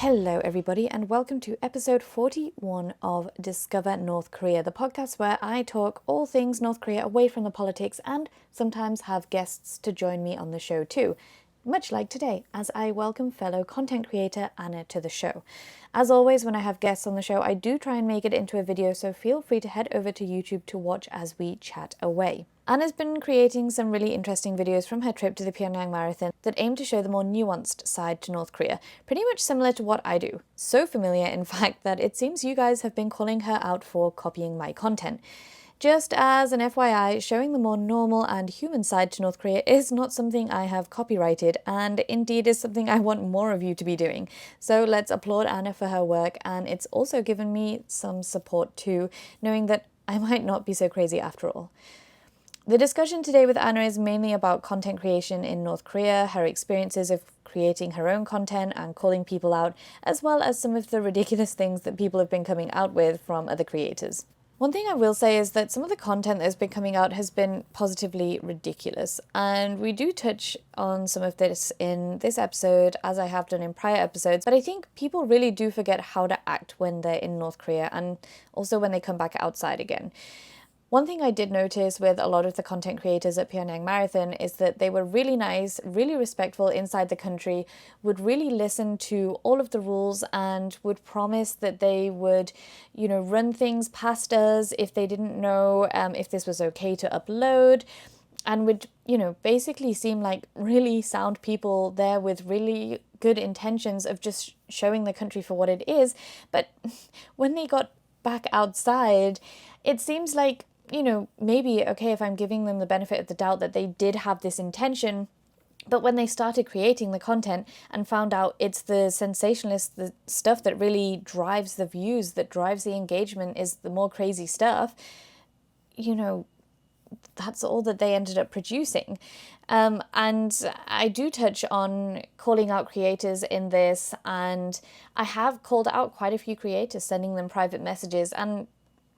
Hello, everybody, and welcome to episode 41 of Discover North Korea, the podcast where I talk all things North Korea away from the politics and sometimes have guests to join me on the show too. Much like today, as I welcome fellow content creator Anna to the show. As always, when I have guests on the show, I do try and make it into a video, so feel free to head over to YouTube to watch as we chat away. Anna's been creating some really interesting videos from her trip to the Pyongyang Marathon that aim to show the more nuanced side to North Korea, pretty much similar to what I do. So familiar, in fact, that it seems you guys have been calling her out for copying my content. Just as an FYI, showing the more normal and human side to North Korea is not something I have copyrighted, and indeed is something I want more of you to be doing. So let's applaud Anna for her work, and it's also given me some support too, knowing that I might not be so crazy after all. The discussion today with Anna is mainly about content creation in North Korea, her experiences of creating her own content and calling people out, as well as some of the ridiculous things that people have been coming out with from other creators. One thing I will say is that some of the content that's been coming out has been positively ridiculous, and we do touch on some of this in this episode, as I have done in prior episodes, but I think people really do forget how to act when they're in North Korea and also when they come back outside again. One thing I did notice with a lot of the content creators at Pyongyang Marathon is that they were really nice, really respectful inside the country, would really listen to all of the rules and would promise that they would, run things past us if they didn't know if this was okay to upload, and would, basically seem like really sound people there with really good intentions of just showing the country for what it is. But when they got back outside, it seems like, maybe, okay, if I'm giving them the benefit of the doubt that they did have this intention, but when they started creating the content and found out it's the sensationalist, the stuff that really drives the views, that drives the engagement, is the more crazy stuff, that's all that they ended up producing. And I do touch on calling out creators in this, and I have called out quite a few creators, sending them private messages, and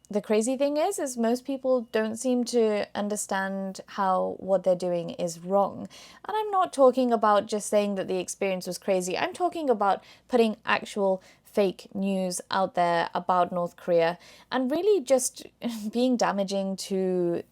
the crazy thing is most people don't seem to understand how what they're doing is wrong. And I'm not talking about just saying that the experience was crazy. I'm talking about putting actual fake news out there about North Korea and really just being damaging to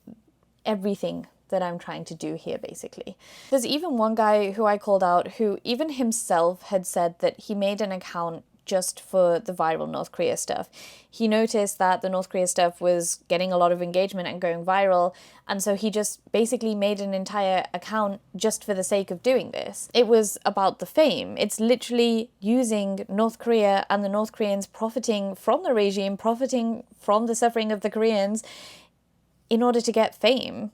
everything that I'm trying to do here, basically. There's even one guy who I called out who even himself had said that he made an account just for the viral North Korea stuff. He noticed that the North Korea stuff was getting a lot of engagement and going viral, and so he just basically made an entire account just for the sake of doing this. It was about the fame. It's literally using North Korea and the North Koreans profiting from the regime, profiting from the suffering of the Koreans in order to get fame.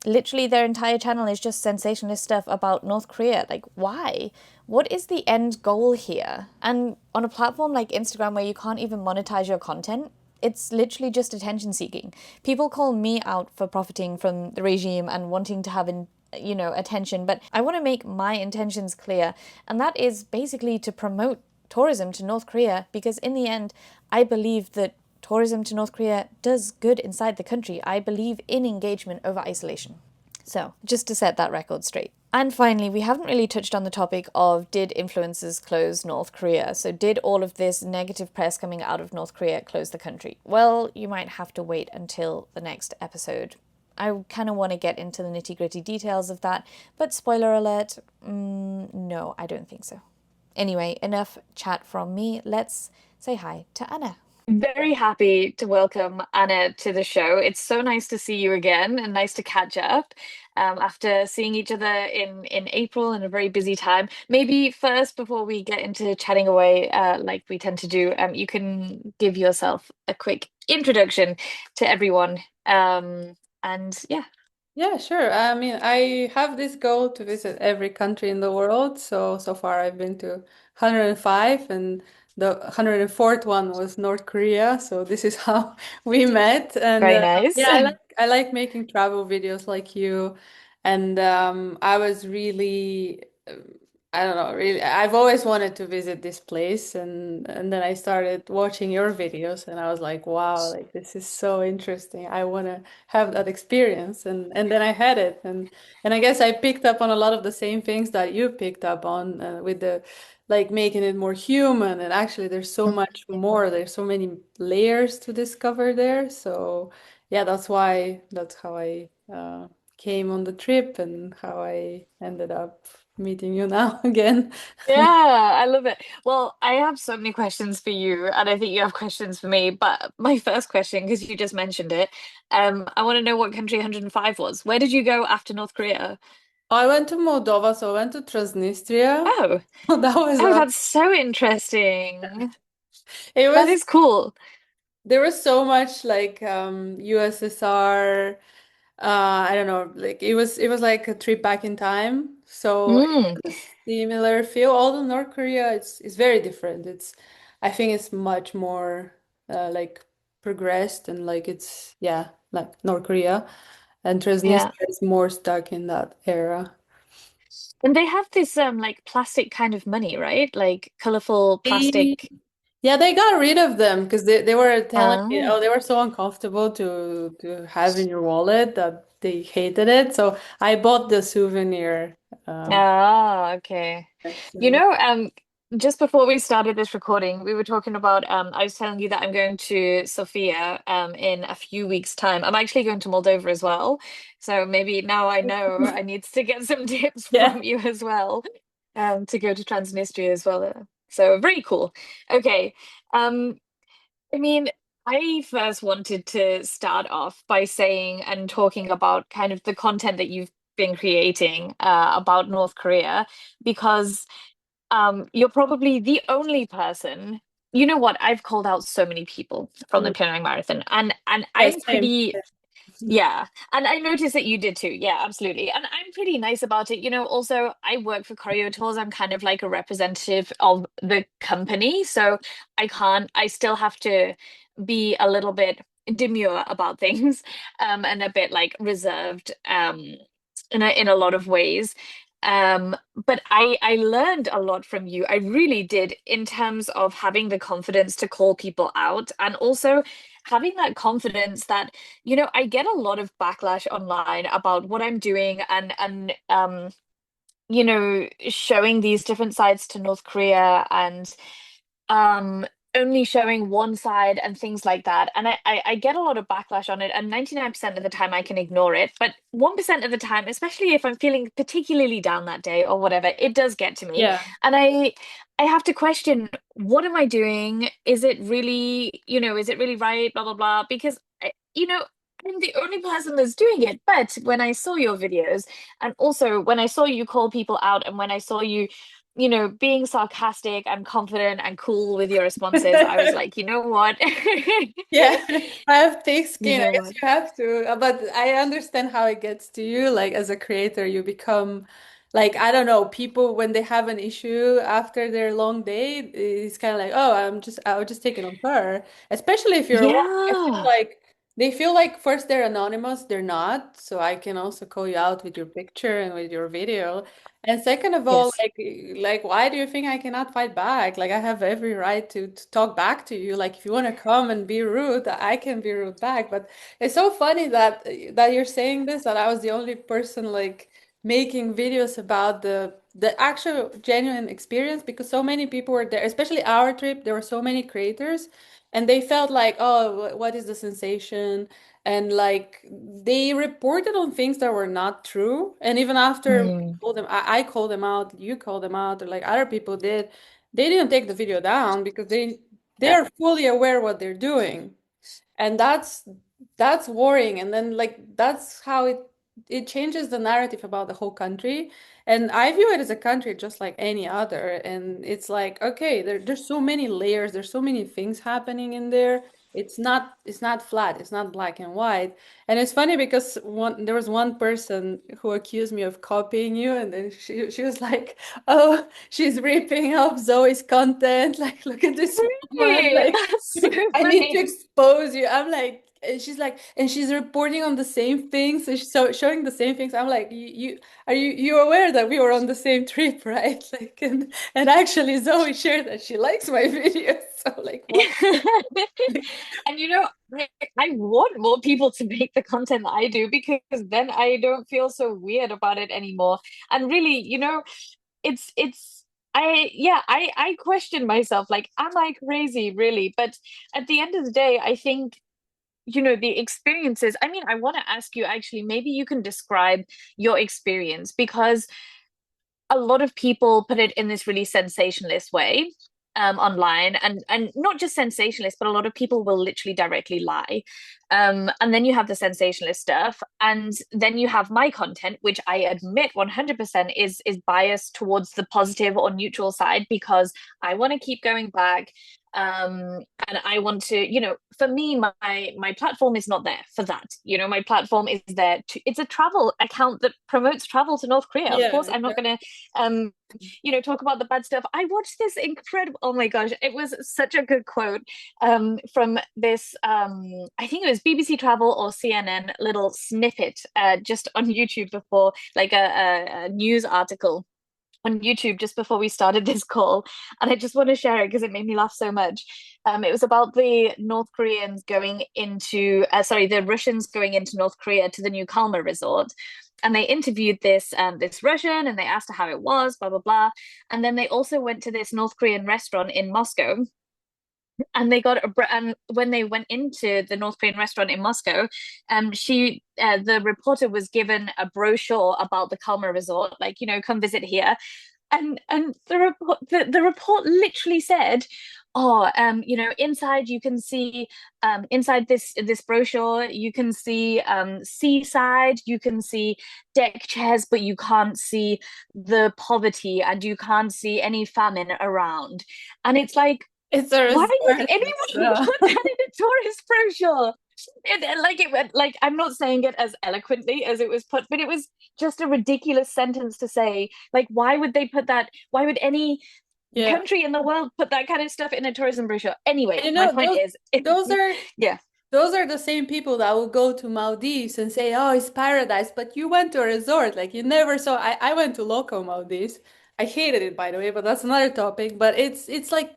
Literally, their entire channel is just sensationalist stuff about North Korea. Like, why? What is the end goal here? And on a platform like Instagram where you can't even monetize your content, it's literally just attention seeking. People call me out for profiting from the regime and wanting to have attention, but I want to make my intentions clear, and that is basically to promote tourism to North Korea, because in the end, I believe that tourism to North Korea does good inside the country. I believe in engagement over isolation. So, just to set that record straight. And finally, we haven't really touched on the topic of, did influencers close North Korea? So did all of this negative press coming out of North Korea close the country? Well, you might have to wait until the next episode. I kind of want to get into the nitty-gritty details of that, but spoiler alert, no, I don't think so. Anyway, enough chat from me. Let's say hi to Anna. Very happy to welcome Anna to the show. It's so nice to see you again and nice to catch up after seeing each other in April in a very busy time. Maybe first, before we get into chatting away like we tend to do, you can give yourself a quick introduction to everyone. And yeah. Yeah, sure. I mean, I have this goal to visit every country in the world. So far I've been to 105, and the 104th one was North Korea. So this is how we met. And Very nice. yeah, I like making travel videos like you. And I was really I don't know, really. I've always wanted to visit this place, and then I started watching your videos, and I was like, wow, like this is so interesting. I want to have that experience, and then I had it, and I guess I picked up on a lot of the same things that you picked up on with the like making it more human. And actually, there's so much more. There's so many layers to discover there. So yeah, that's how I came on the trip and how I ended up meeting you now again. Yeah, I love it. Well, I have so many questions for you, and I think you have questions for me. But my first question, because you just mentioned it, I want to know what country 105 was. Where did you go after North Korea? I went to Moldova, so I went to Transnistria. Oh, That was oh, that's so interesting. it That was is cool. there was so much like USSR. I don't know, like it was like a trip back in time. So it Mm, was a similar feel. Although North Korea, it's very different. I think it's much more like progressed and like it's yeah, like North Korea, and yeah. Transnistria is more stuck in that era. And they have this like plastic kind of money, right? Like colorful They- plastic. Yeah, they got rid of them because they were telling me, Oh. oh, they were so uncomfortable to have in your wallet that they hated it. So I bought the souvenir. Ah, okay. You Actually. know, just before we started this recording, we were talking about I was telling you that I'm going to Sofia in a few weeks' time. I'm actually going to Moldova as well. So maybe now I know I need to get some tips Yeah. from you as well, to go to Transnistria as well. So very cool. Okay. Um, I mean, I first wanted to start off by saying and talking about kind of the content that you've been creating about North Korea, because you're probably the only person. You know what? I've called out so many people from the Mm. Penang Marathon, and Yeah, I'm same. pretty yeah, and I noticed that you did too. Yeah, absolutely. And I'm pretty nice about it. You know, also, I work for Choreo Tours. I'm kind of like a representative of the company. So I still have to be a little bit demure about things, and a bit like reserved, in a lot of ways. But I learned a lot from you. I really did in terms of having the confidence to call people out, and also having that confidence that I get a lot of backlash online about what I'm doing, and showing these different sides to North Korea, and um only showing one side and things like that. And I get a lot of backlash on it, and 99% of the time I can ignore it, but 1% of the time, especially if I'm feeling particularly down that day or whatever, it does get to me. Yeah. And I have to question, what am I doing? Is it really right, blah blah blah, because I'm the only person that's doing it. But when I saw your videos, and also when I saw you call people out, and when I saw you being sarcastic and confident and cool with your responses, I was like, you know what? Yeah, I have thick You skin. I know guess what? you have to, but I understand how it gets to you. Like as a creator, you become like I don't know, people when they have an issue after their long day, it's kind of like, oh, I was just taking on her. Especially if you're a woman, I feel Yeah. like they feel like first they're anonymous, they're not. So I can also call you out with your picture and with your video. And second of all, Yes. like, why do you think I cannot fight back? Like, I have every right to talk back to you. Like, if you want to come and be rude, I can be rude back. But it's so funny that you're saying this, that I was the only person like making videos about the actual genuine experience because so many people were there, especially our trip. There were so many creators, and they felt like, oh, what is the sensation? And like they reported on things that were not true. And even after Mm. I called them out, you called them out, or like other people did, they didn't take the video down because they Yeah. are fully aware what they're doing. And that's worrying. And then like that's how it changes the narrative about the whole country. And I view it as a country just like any other. And it's like, okay, there's so many layers, there's so many things happening in there. It's not flat, it's not black and white. And it's funny because there was one person who accused me of copying you, and then she was like, "Oh, she's ripping off Zoe's content. Like, look at this woman. Really? Like, That's so I need to funny. expose you." I'm like, and she's like, and she's reporting on the same things, and she's so showing the same things. I'm like, you are you aware that we were on the same trip, right? Like, and actually Zoe shared that she likes my videos. So like, what? And I want more people to make the content that I do because then I don't feel so weird about it anymore. And really, it's I question myself like, am I crazy really? But at the end of the day, I think the experiences. I mean, I want to ask you actually, maybe you can describe your experience because a lot of people put it in this really sensationalist way online, and not just sensationalist, but a lot of people will literally directly lie. And then you have the sensationalist stuff, and then you have my content, which I admit 100% is biased towards the positive or neutral side because I want to keep going back. And I want to, for me, my platform is not there for that. My platform is there it's a travel account that promotes travel to North Korea. Of Yeah, course, I'm not exactly. gonna um talk about the bad stuff. I watched this incredible, oh my gosh, it was such a good quote from this I think it was BBC Travel or CNN little snippet just on YouTube before, like a news article on YouTube just before we started this call, and I just want to share it because it made me laugh so much. It was about the North Koreans going into, sorry, the Russians going into North Korea to the new Kalma resort, and they interviewed this Russian, and they asked her how it was, blah blah blah, and then they also went to this North Korean restaurant in Moscow, and and when they went into the North Korean restaurant in Moscow, the reporter was given a brochure about the Kalma resort, like come visit here, and the report literally said, oh, inside you can see, inside this brochure you can see seaside, you can see deck chairs, but you can't see the poverty and you can't see any famine around. And it's like, It's a why would resort. anyone put that in a tourist brochure? Like it went, like, I'm not saying it as eloquently as it was put, but it was just a ridiculous sentence to say. Like, why would they put that? Why would any Yeah. country in the world put that kind of stuff in a tourism brochure? And Anyway, you my know, point is, those are yeah. those are the same people that will go to Maldives and say, "Oh, it's paradise," but you went to a resort, like you never saw. I went to local Maldives. I hated it, by the way, but that's another topic. But it's like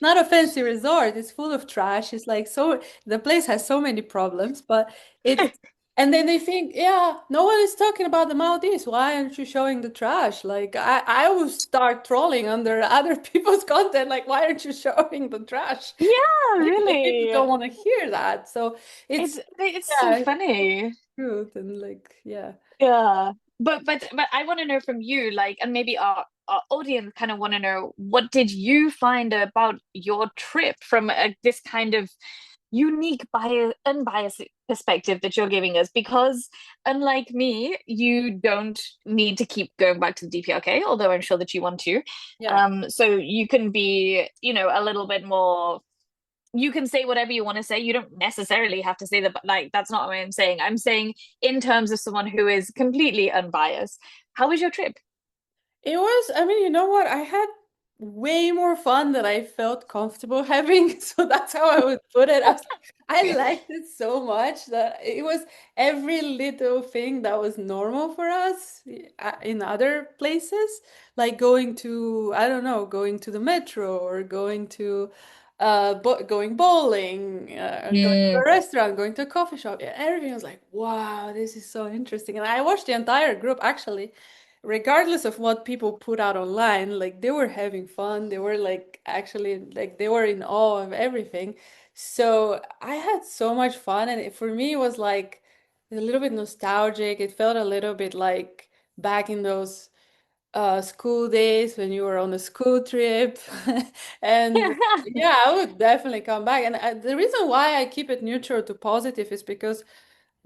not a fancy resort. It's full of trash. It's like so the place has so many problems, but it's and then they think, yeah, no one is talking about the Maldives. Why aren't you showing the trash? Like I will start trolling under other people's content. Like, why aren't you showing the trash? Yeah, Maybe the people really. don't want to hear that. So it's It's so yeah, it's funny. truth and like yeah. Yeah. But I want to know from you, like, and maybe our audience kind of want to know, what did you find about your trip from this kind of unique unbiased perspective that you're giving us? Because unlike me, you don't need to keep going back to the DPRK, although I'm sure that you want to. Yeah. So you can be, a little bit more, you can say whatever you want to say. You don't necessarily have to say that, but like, that's not what I'm saying. I'm saying in terms of someone who is completely unbiased. How was your trip? It was, I mean, you know what? I had way more fun than I felt comfortable having. So that's how I would put it. I liked it so much that it was every little thing that was normal for us in other places, like going to, I don't know, going to the metro or going to bo going bowling, going to Mm. a restaurant, going to a coffee shop. Yeah, everything was like, wow, this is so interesting. And I watched the entire group actually regardless of what people put out online, like they were having fun. They were like actually like they were in awe of everything. So I had so much fun, and for me it was like a little bit nostalgic. It felt a little bit like back in those school days when you were on a school trip. And yeah, I would definitely come back. And the reason why I keep it neutral to positive is because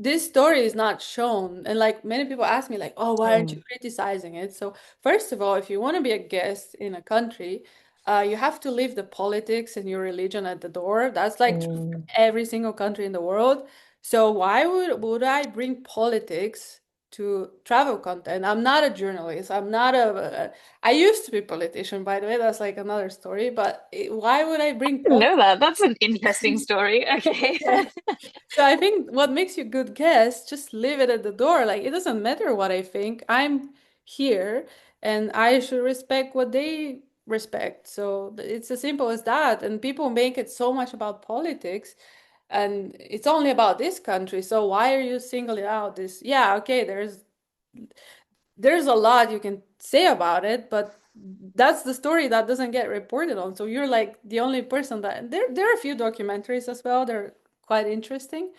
this story is not shown, and like many people ask me like, oh, why aren't you Mm. criticizing it? So first of all, if you want to be a guest in a country, you have to leave the politics and your religion at the door. That's like true for Mm. every single country in the world. So why would I bring politics to travel content. I'm not a journalist. I'm not I used to be a politician, by the way. That's like another story. But why would I bring Know politics? that. That's an interesting story. Okay. So I think what makes you a good guest, just leave it at the door. Like it doesn't matter what I think. I'm here and I should respect what they respect. So it's as simple as that. And people make it so much about politics and it's only about this country. So why are you singling out this? Yeah, okay, there's a lot you can say about it, but that's the story that doesn't get reported on. So you're like the only person that there are a few documentaries as well. They're quite interesting.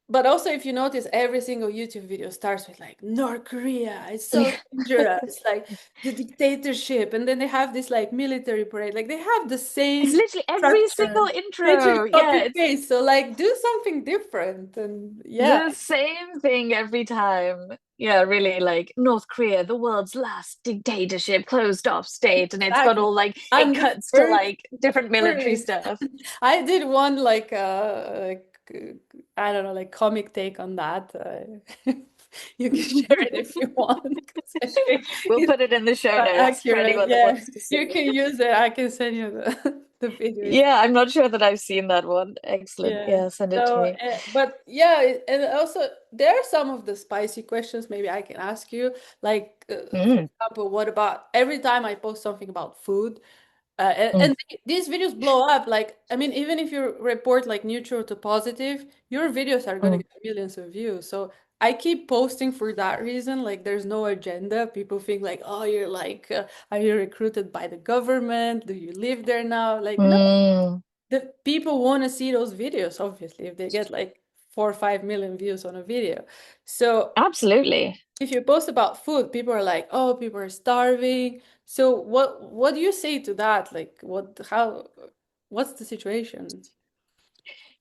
But also, if you notice, every single YouTube video starts with like North Korea, it's so Yeah. dangerous, like the dictatorship, and then they have this like military parade. Like they have the It's same literally every single structure, literally intro. Yeah, copy it's paste. So like do something different, and yeah, the same thing every time. Yeah, really, like North Korea, the world's last dictatorship, closed off state, and it's got exactly. all like it I'm the cuts to first like different military first. stuff. I did one I don't know, like comic take on that. You can share it if you want because I think We'll it's put it in the show quite notes for accurate. anyone that Yeah, wants to you see. can use it. I can send you the the video. Yeah, I'm not sure that I've seen that one. Excellent. Yeah. Yeah, send it to So, me. but yeah, and also there are some of the spicy questions maybe I can ask you. Like, for Mm, example, what about every time I post something about food, mm, these videos blow up. Like, I mean, even if you report like neutral to positive, your videos are going to mm, get millions of views. So I keep posting for that reason. Like, there's no agenda. People think like, oh, you're like, are you recruited by the government? Do you live there now? Like, no, mm. the people want to see those videos, obviously, if they get like 4 or 5 million views on a video. So Absolutely. if you post about food, people are like, "Oh, people are starving." So what do you say to that? Like, what's the situation?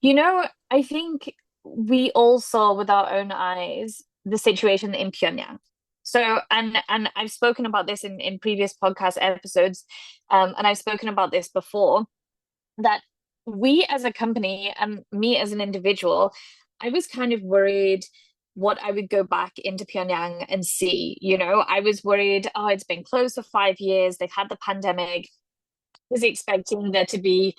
You know, I think we all saw with our own eyes the situation in Pyongyang. So, and I've spoken about this in previous podcast episodes, and I've spoken about this before, that we as a company and me as an individual, I was kind of worried what I would go back into Pyongyang and see. You know, I was worried, oh, it's been closed for 5 years, they've had the pandemic. I was expecting there to be,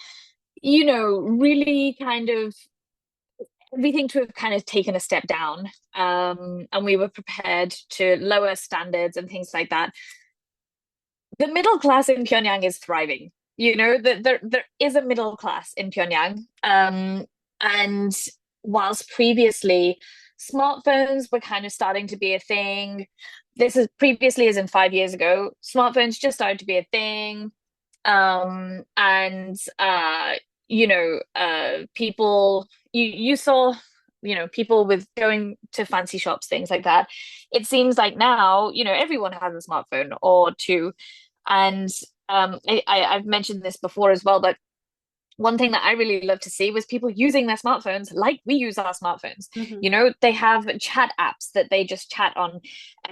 really kind of everything to have kind of taken a step down. And we were prepared to lower standards and things like that. The middle class in Pyongyang is thriving. You know, that there is a middle class in Pyongyang. And whilst previously smartphones were kind of starting to be a thing, this is previously as in 5 years ago, smartphones just started to be a thing. And people you saw, people with going to fancy shops, things like that. It seems like now, everyone has a smartphone or two. And I've mentioned this before as well, but one thing that I really love to see was people using their smartphones like we use our smartphones. Hmm. You know, they have chat apps that they just chat on.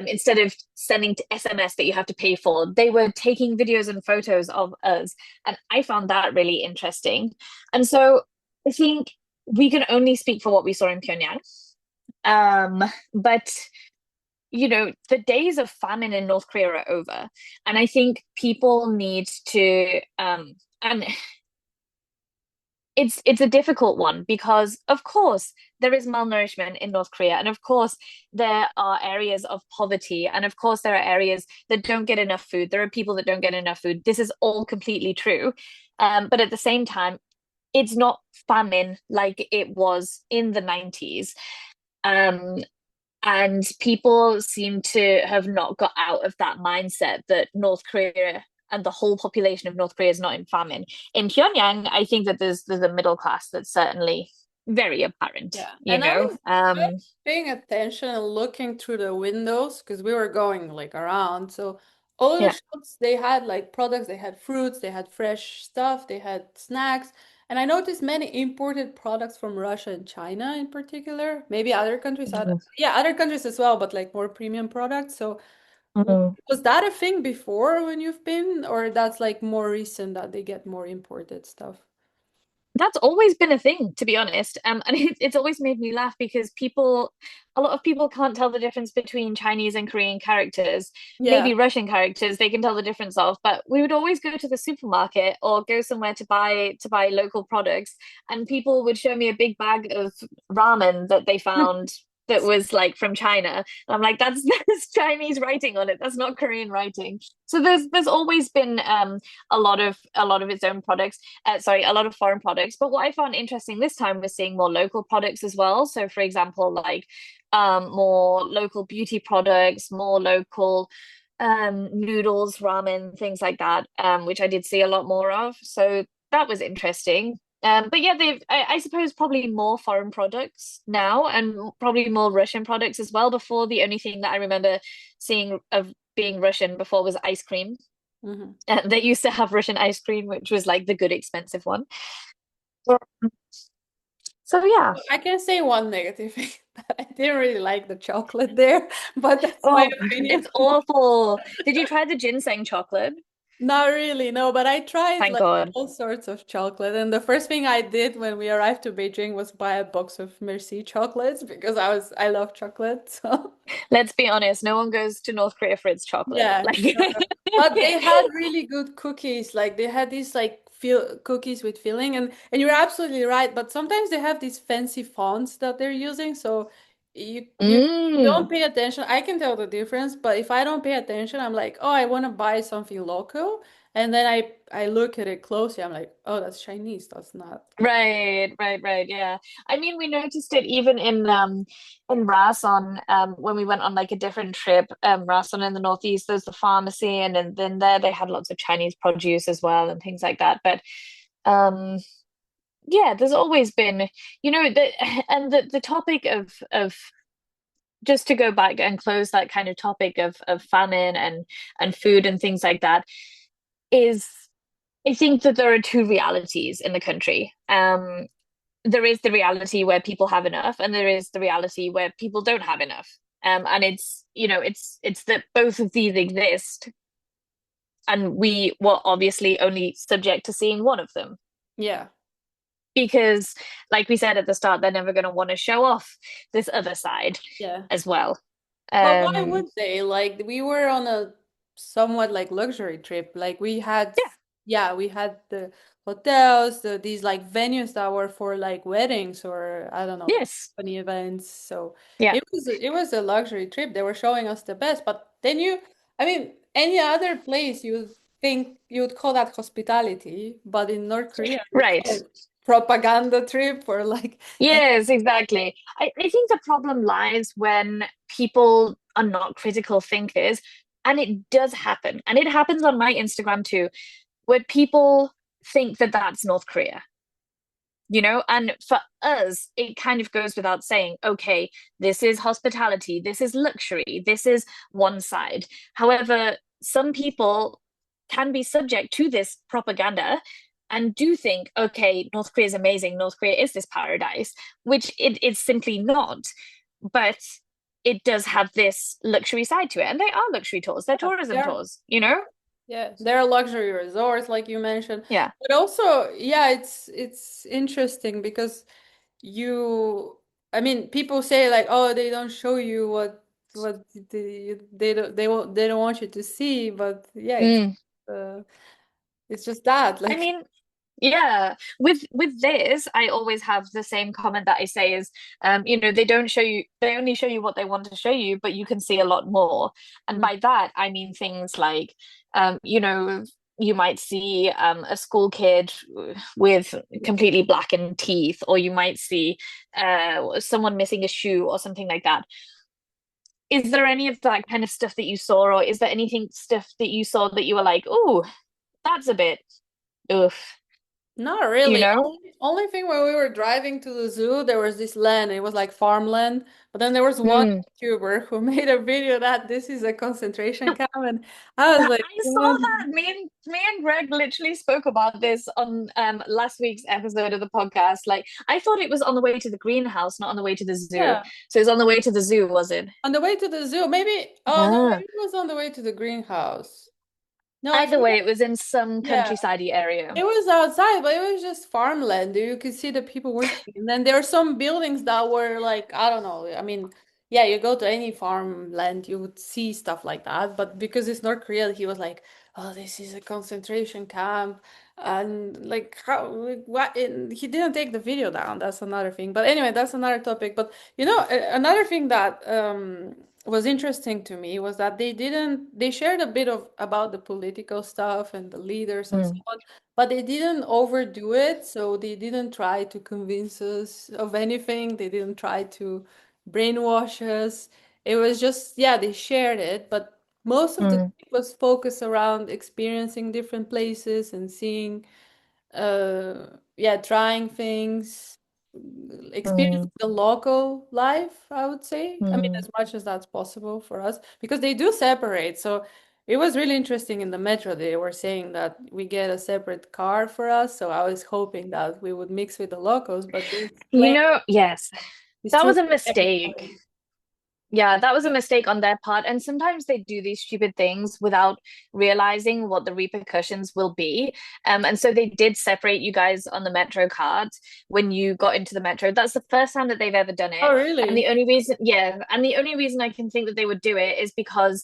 Instead of sending to SMS that you have to pay for, they were taking videos and photos of us. And I found that really interesting. And so I think we can only speak for what we saw in Pyongyang. But the days of famine in North Korea are over. And I think people need to, and it's a difficult one because of course there is malnourishment in North Korea, and of course there are areas of poverty, and of course there are areas that don't get enough food. There are people that don't get enough food. This is all completely true. But at the same time, it's not famine like it was in the 90s. Um, and people seem to have not got out of that mindset that North Korea and the whole population of North Korea is not in famine. In Pyongyang, I think that there's a middle class that's certainly very apparent, Yeah, and I was paying attention and looking through the windows because we were going like around. So all the Yeah. shops they had like products, they had fruits, they had fresh stuff, they had snacks, and I noticed many imported products from Russia and China in particular. Maybe other countries had, Mhm. yeah, other countries as well, but like more premium products. So Mhm. was that a thing before when you've been, or that's like more recent that they get more imported stuff? That's always been a thing, to be honest. And it's always made me laugh because a lot of people can't tell the difference between Chinese and Korean characters. Yeah. Maybe Russian characters they can tell the difference of, but we would always go to the supermarket or go somewhere to buy local products, and people would show me a big bag of ramen that they found that was like from China. And I'm like, that's Chinese writing on it. That's not Korean writing. So there's always been a lot of its own products sorry, a lot of foreign products. But what I found interesting this time was seeing more local products as well. So, for example, like more local beauty products, more local noodles, ramen, things like that, which I did see a lot more of. So that was interesting. But yeah, I suppose, probably more foreign products now and probably more Russian products as well. Before, the only thing that I remember seeing of being Russian before was ice cream. Hmm. They used to have Russian ice cream, which was like the good expensive one. So yeah. I can say one negative thing. I didn't really like the chocolate there, but that's my Oh, opinion. it's awful. Did you try the ginseng chocolate? Not really, no, but I tried Thank like God. all sorts of chocolate. And the first thing I did when we arrived to Beijing was buy a box of Merci chocolates because I love chocolate. So Let's be honest, no one goes to North Korea for its chocolate. yeah. Like, But they had really good cookies. Like they had these like feel cookies with filling and you're absolutely right, but sometimes they have these fancy fonts that they're using, so you don't mm, pay attention. I can tell the difference, but if I don't pay attention, I'm like, "Oh, I want to buy something local." And then I look at it closely. I'm like, "Oh, that's Chinese. That's not." right. Yeah. I mean, we noticed it even in Rason, when we went on like a different trip. Rason in the northeast, there's the pharmacy, and then there they had lots of Chinese produce as well and things like that. But um yeah, there's always been, the topic of just to go back and close that kind of topic of famine and food and things like that is, I think that there are two realities in the country. There is the reality where people have enough, and there is the reality where people don't have enough. And it's that both of these exist, and we were obviously only subject to seeing one of them Yeah. because, like we said at the start, they're never going to want to show off this other side Yeah. as well. But why Um, would they? Like we were on a somewhat like luxury trip. Like we had, yeah, yeah, we had the hotels, these like venues that were for like weddings or I don't know, yes, company events. So yeah, it was a luxury trip. They were showing us the best. But then I mean, any other place you would think you would call that hospitality, but in North Korea they right. call it propaganda trip or like, and Yes, exactly. I think the problem lies when people are not critical thinkers, and it does happen. And it happens on my Instagram too, where people think that that's North Korea, And for us, it kind of goes without saying, okay, this is hospitality, this is luxury, this is one side. However, some people can be subject to this propaganda and do think, okay, North Korea is amazing, North Korea is this paradise, which it's simply not. But it does have this luxury side to it. And they are luxury tours, they're tourism yeah. tours. Yeah, there are luxury resorts like you mentioned. Yeah. But also, yeah, it's interesting because I mean, people say like, oh, they don't show you what they don't want you to see, but yeah, Mm. uh, it's just that I like mean, yeah, with this, I always have the same comment that I say is, they only show you what they want to show you, but you can see a lot more. And by that, I mean things like, you might see a school kid with completely blackened teeth, or you might see someone missing a shoe or something like that. Is there any of that kind of stuff that you saw, or is there anything stuff that you saw that you were like, oh, that's a bit, oof, not you really. know? Only thing when we were driving to the zoo, there was this land. It was like farmland. But then there was one Mm. YouTuber who made a video that this is a concentration camp, and I was like, I saw "What?" that. Me and Greg literally spoke about this on last week's episode of the podcast. Like, I thought it was on the way to the greenhouse, not on the way to the zoo. Yeah, So it was on the way to the zoo, was it? on the way to the zoo. Maybe. Oh no, Ah. maybe it was on the way to the greenhouse. No, I Either think way, it was in some yeah. countryside area. It was outside, but it was just farmland. You could see the people working. And then there are some buildings that were like, I don't know. I mean, yeah, you go to any farmland, you would see stuff like that. But because it's North Korea, he was like, oh, this is a concentration camp. And like, how, like, what? And he didn't take the video down. That's another thing. But anyway, that's another topic. But another thing that was interesting to me was that they shared a bit of about the political stuff and the leaders and so Mm, on, but they didn't overdo it, so they didn't try to convince us of anything. They didn't try to brainwash us. It was just, yeah, they shared it, but most of the mm, trip was focused around experiencing different places and seeing, yeah, trying things, experiencing mm, the local life, I would say. I mean, mm. as much as that's possible for us, because they do separate. So it was really interesting in the metro. They were saying that we get a separate car for us. So I was hoping that we would mix with the locals, but this You plane know, yes, is that through was a everybody. mistake. Yeah, that was a mistake on their part. And sometimes they do these stupid things without realizing what the repercussions will be. And so they did separate you guys on the Metro card when you got into the Metro. That's the first time that they've ever done Oh, it. And really? the only reason, yeah, and the only reason I can think that they would do it is because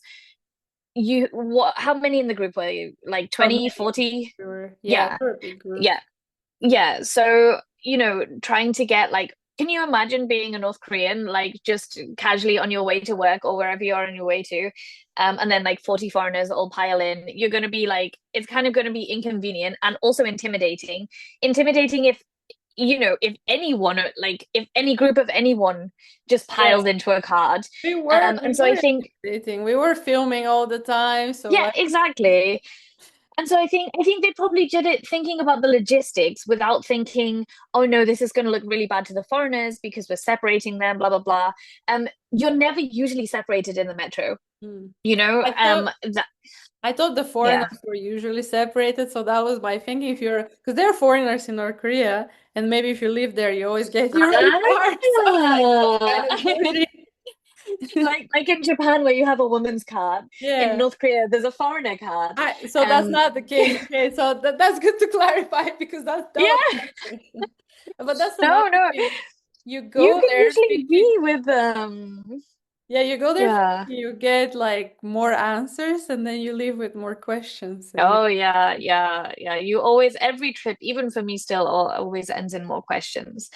how many in the group were you? Like Oh, 20, many. 40? We were, yeah, Yeah, we were a big group. yeah. Yeah, so, trying to get like, can you imagine being a North Korean, like just casually on your way to work or wherever you are on your way to, and then like 40 foreigners all pile in? You're going to be like, it's kind of going to be inconvenient and also intimidating. Intimidating if anyone, like if any group of anyone just Yeah, piles into a card. we And so I were think, dating. We were filming all the time, so yeah, like, exactly. And so I think they probably did it thinking about the logistics without thinking, oh no, this is going to look really bad to the foreigners because we're separating them, blah blah blah. You're never usually separated in the metro, hmm. you know. I thought That I thought the yeah. foreigners were usually separated, so that was my thinking. If you're, because there are foreigners in North Korea, and maybe if you live there, you always get your own car. So I'm like, that's kind Ah. of bougie. like in Japan where you have a woman's card, in Yeah. North Korea there's a foreigner card. So that's Um, not the case. Okay, so that's good to clarify because that was yeah, my question. But that's no, another no, thing. You you go can there usually thinking, be with yeah, you go there yeah. thinking you get like more answers, and then you leave with more questions, and you. Oh yeah, yeah, yeah. You always every trip, even for me still, always ends in more questions.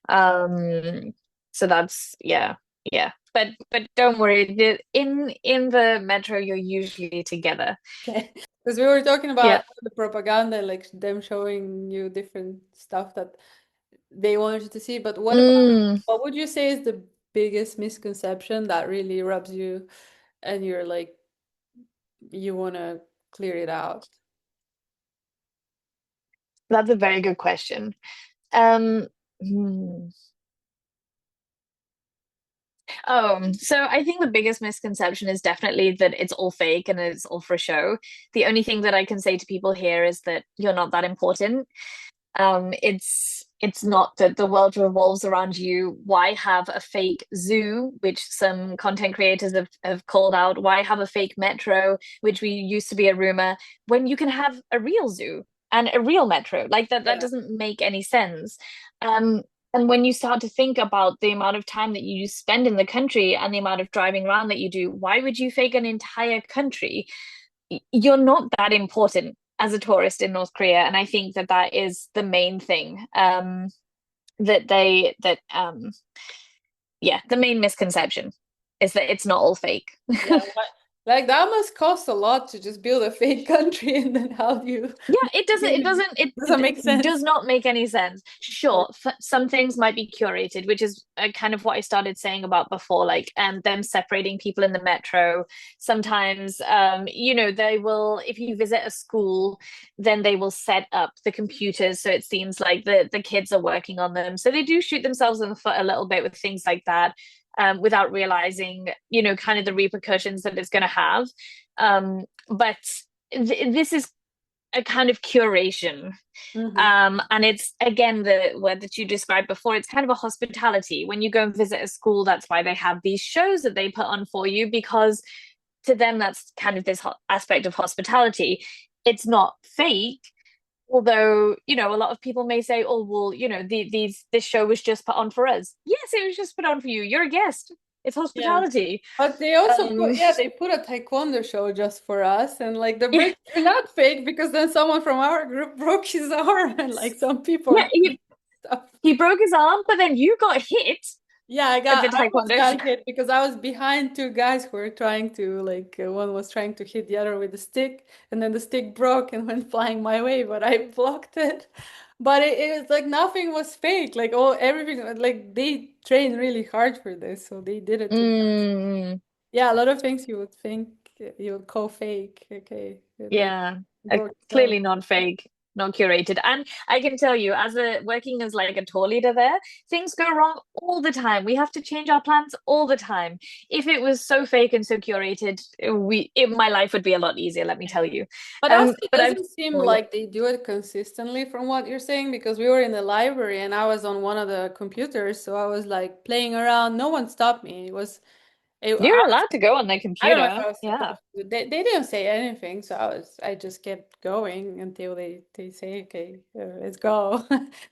Um, so that's yeah, yeah. But don't worry, in the metro you're usually together. Okay. Because we were talking Yeah. about the propaganda, like them showing you different stuff that they wanted you to see. But Mm, what would you say is the biggest misconception that really rubs you and you're like, you want to clear it out? that's a very good question. Um, hmm. So I think the biggest misconception is definitely that it's all fake and it's all for show. The only thing that I can say to people here is that you're not that important. It's not that the world revolves around you. Why have a fake zoo, which some content creators have called out? Why have a fake metro, which we used to be a rumor, when you can have a real zoo and a real metro? Like that Yeah. doesn't make any sense. Um, and when you start to think about the amount of time that you spend in the country and the amount of driving around that you do, why would you fake an entire country? You're not that important as a tourist in North Korea, and I think that that is the main thing. Yeah, the main misconception is that it's not all fake. Yeah. Like that must cost a lot to just build a fake country, and then how do you Yeah, it doesn't, bring it it? doesn't, it, Doesn't make it sense. does not make any sense. Sure, some things might be curated, which is kind of what I started saying about before, like them separating people in the metro. Sometimes, they will, if you visit a school, then they will set up the computers so it seems like the kids are working on them. So they do shoot themselves in the foot a little bit with things like that. Without realizing, kind of the repercussions that it's going to have. But this is a kind of curation. Hmm. And it's again the word that you described before. It's kind of a hospitality. When you go and visit a school, that's why they have these shows that they put on for you because to them, that's kind of this aspect of hospitality. It's not fake. Although, a lot of people may say, "Oh, well, this show was just put on for us." Yes, it was just put on for you. You're a guest. It's Yeah. hospitality. But they also Um, put, yeah, they put a taekwondo show just for us, and like the yeah, breaks are not fake because then someone from our group broke his arm, and like some people yeah. are He, stuff. he broke his arm, but then you got hit Yeah, with the I almost taekwondo. got hit because I was behind two guys who were trying to like one was trying to hit the other with a stick, and then the stick broke and went flying my way, but I blocked it. But it was like nothing was fake. Like all everything like they trained really hard for this, so they did it to Mm. yeah, a lot of things you would think you would call fake. Okay, they Yeah, broke stuff. clearly not fake, not curated. And I can tell you, as a working as like a tour leader there, things go wrong all the time. We have to change our plans all the time. If it was so fake and so curated, my life would be a lot easier, let me tell you. But also, it But I've doesn't seem oh, yeah. like they do it consistently from what you're saying because we were in the library and I was on one of the computers, so I was like playing around. No one stopped me. You're allowed to go on the I don't know if computer. I was Yeah. supposed to. They didn't say anything, so I just kept going until they say, okay, let's go.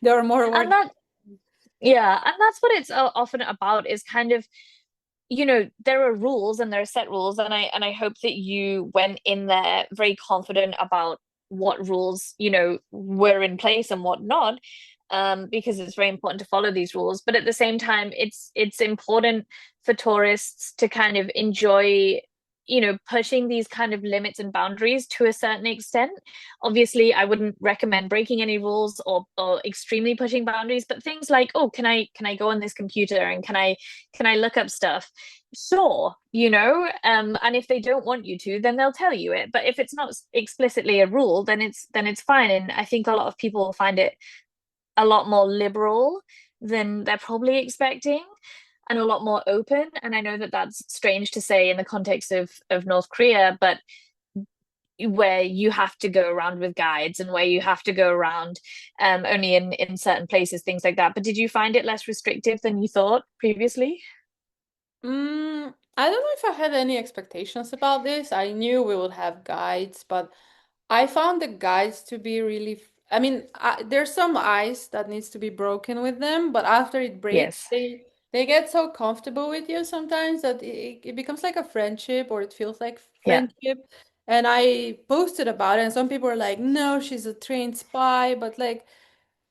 They were more And worried. that Yeah, and that's what it's often about is kind of, there are rules and there are set rules, and I hope that you went in there very confident about what rules, were in place and what not, because it's very important to follow these rules. But at the same time, it's important for tourists to kind of enjoy, pushing these kind of limits and boundaries to a certain extent. Obviously, I wouldn't recommend breaking any rules or extremely pushing boundaries, but things like, oh, can I go on this computer and can I look up stuff? Sure, and if they don't want you to, then they'll tell you it. But if it's not explicitly a rule, then it's fine. And I think a lot of people will find it a lot more liberal than they're probably expecting and a lot more open. And I know that that's strange to say in the context of North Korea, but where you have to go around with guides and where you have to go around only in certain places, things like that. But did you find it less restrictive than you thought previously? I don't know if I had any expectations about this. I knew we would have guides, but I found the guides to be really. I mean, there's some ice that needs to be broken with them, but after it breaks, Yes. they get so comfortable with you sometimes that it becomes like a friendship, or it feels like Yeah. friendship. And I posted about it, and some people are like, "No, she's a trained spy," but like.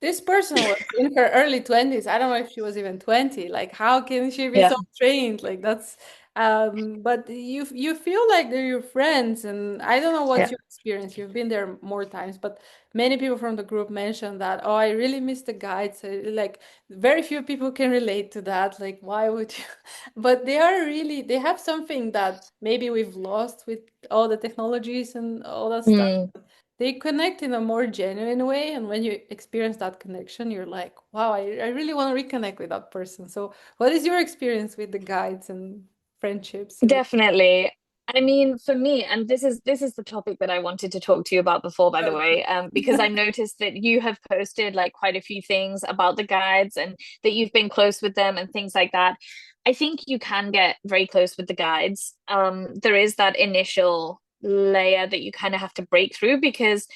This person was in her early 20s. I don't know if she was even 20. Like, how can she be Yeah. so trained? Like, that's but you feel like they're your friends, and I don't know what's Yeah. your experience. You've been there more times, but many people from the group mentioned that, oh, I really miss the guides. Like, very few people can relate to that. Like, why would you? But they have something that maybe we've lost with all the technologies and all that stuff. Mm. They connect in a more genuine way, and when you experience that connection, you're like, wow, I really want to reconnect with that person. So what is your experience with the guides and friendships in the Definitely. I mean, for me, and this is the topic that I wanted to talk to you about before, by the way, because I noticed that you have posted like quite a few things about the guides and that you've been close with them and things like that. I think you can get very close with the guides. There is that initial layer that you kind of have to break through because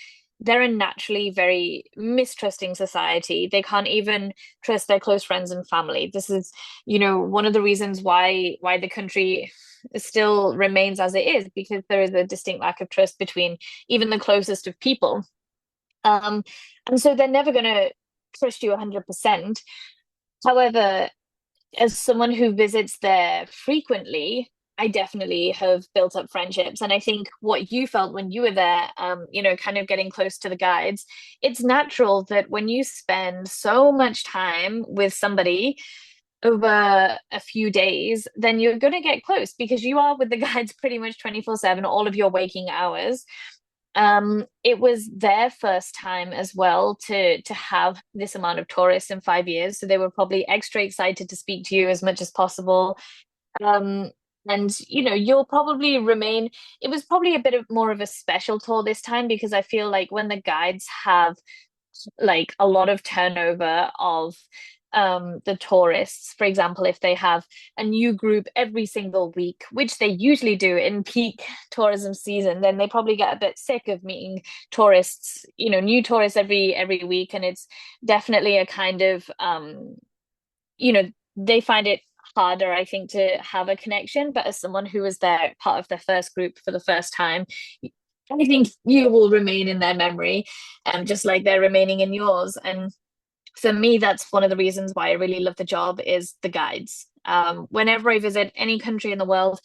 they're a naturally very mistrusting society. They can't even trust their close friends and family. This is, one of the reasons why the country still remains as it is because there is a distinct lack of trust between even the closest of people. Um, and so they're never going to trust you 100%. However, as someone who visits there frequently, I definitely have built up friendships. And I think what you felt when you were there, kind of getting close to the guides, it's natural that when you spend so much time with somebody over a few days, then you're going to get close because you are with the guides pretty much 24/7, all of your waking hours. It was their first time as well to have this amount of tourists in 5 years, so they were probably extra excited to speak to you as much as possible. Um, and you'll probably remain. It was probably a bit of more of a special tour this time because I feel like when the guides have like a lot of turnover of the tourists. For example, if they have a new group every single week, which they usually do in peak tourism season, then they probably get a bit sick of meeting tourists, new tourists every week. And it's definitely a kind of they find it harder, I think, to have a connection. But as someone who was there, part of their first group for the first time, I think you will remain in their memory, just like they're remaining in yours. And for me, that's one of the reasons why I really love the job is the guides. Whenever I visit any country in the world,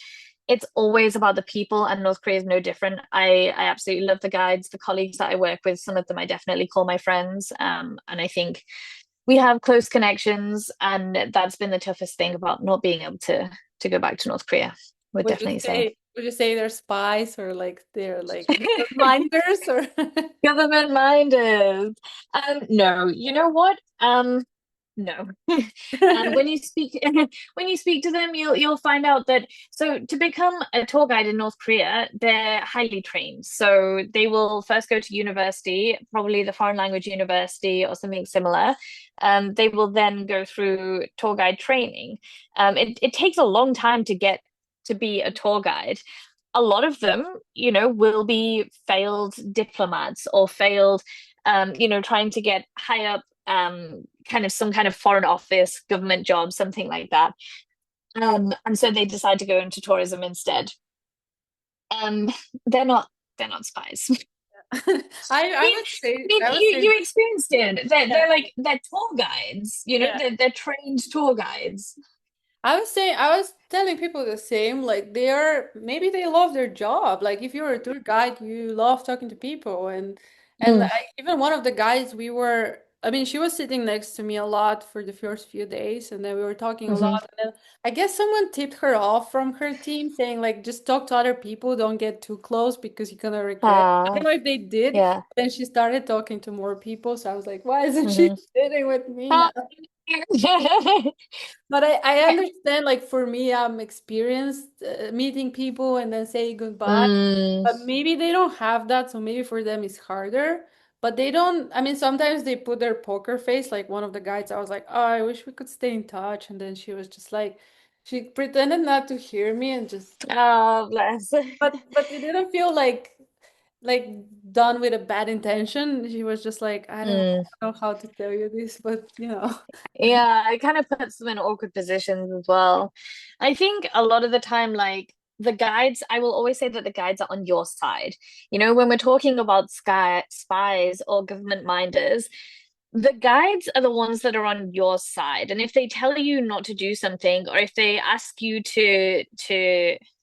it's always about the people, and North Korea is no different. I absolutely love the guides, the colleagues that I work with. Some of them I definitely call my friends, and I think we have close connections, and that's been the toughest thing about not being able to go back to North Korea. Would definitely say. Would you say they're spies or like they're like reminders or Government minded. No, you know what? No. When you speak when you speak to them, you'll find out that so to become a tour guide in North Korea, they're highly trained. So they will first go to university, probably the foreign language university or something similar. They will then go through tour guide training. It takes a long time to get to be a tour guide. A lot of them, will be failed diplomats or failed, trying to get high up, kind of some kind of foreign office, government job, something like that. And so they decide to go into tourism instead. Um, they're not they're not spies. I I mean, would say I mean, I would you say experienced it. yeah, They're tour guides. yeah. They're trained tour guides. I was telling people the same, like they are maybe they love their job. Like if you're a tour guide, you love talking to people and Mm, even one of the guys we were I mean, she was sitting next to me a lot for the first few days and then we were talking a hmm. lot and then I guess someone tipped her off from her team saying like just talk to other people, don't get too close because you're gonna regret. I don't know if they did. Yeah. Then she started talking to more people, so I was like, why isn't she Hmm. sitting with me now? Ah. But I understand, like for me, I'm experienced meeting people and then saying goodbye. Mm, But maybe they don't have that, so maybe for them it's harder. But they don't, I mean, sometimes they put their poker face. Like one of the guides, I was like, oh, I wish we could stay in touch. And then she was just like, she pretended not to hear me and just, oh, bless. but it didn't feel like done with a bad intention. She was just like, Mm. I don't know how to tell you this, but you know. Yeah, it kind of puts them in awkward positions as well. I think a lot of the time, like the guides, I will always say that the guides are on your side. When we're talking about spies or government minders, the guides are the ones that are on your side. And if they tell you not to do something, or if they ask you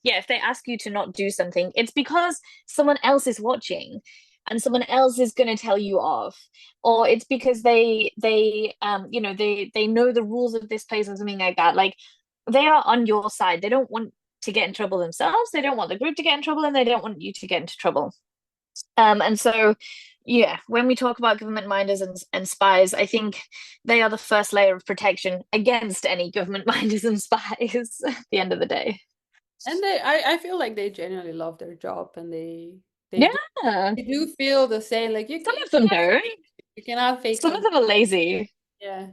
yeah, if they ask you to not do something, it's because someone else is watching and someone else is going to tell you off, or it's because they know the rules of this place or something like that. Like they are on your side. They don't want to get in trouble themselves. They don't want the group to get in trouble, and they don't want you to get into trouble. And so, yeah, when we talk about government minders and spies, I think they are the first layer of protection against any government minders and spies at the end of the day. And I feel like they genuinely love their job and they do Yeah, they do feel the same. Like some of them don't. you cannot fake Some of some. them are lazy. Yeah.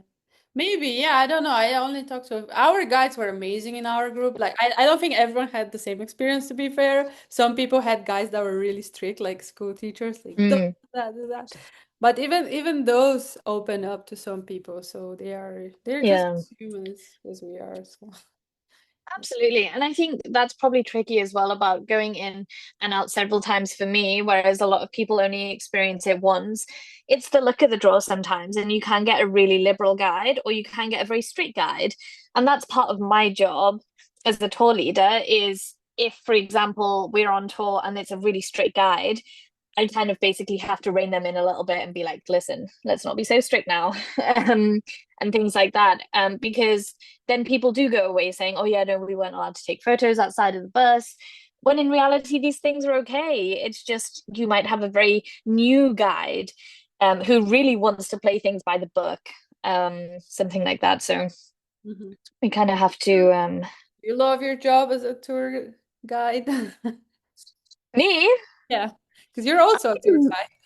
Maybe, yeah, I don't know. I only talked to our guides were amazing in our group. Like I don't think everyone had the same experience to be fair. Some people had guys that were really strict, like school teachers, like don't Mm, do that, do that. But even those open up to some people, so they're just yeah. humans as we are. So Absolutely. And I think that's probably tricky as well about going in and out several times for me, whereas a lot of people only experience it once. It's the luck of the draw sometimes, and you can get a really liberal guide or you can get a very strict guide. And that's part of my job as the tour leader is if, for example, we're on tour and it's a really strict guide, I kind of basically have to rein them in a little bit and be like, listen, let's not be so strict now. um, and things like that. Because then people do go away saying, oh, yeah, no, we weren't allowed to take photos outside of the bus. When in reality, these things are okay. It's just you might have a very new guide who really wants to play things by the book, something like that. So mhm. we kind of have to. You love your job as a tour guide. Me? Yeah, because you're also a tour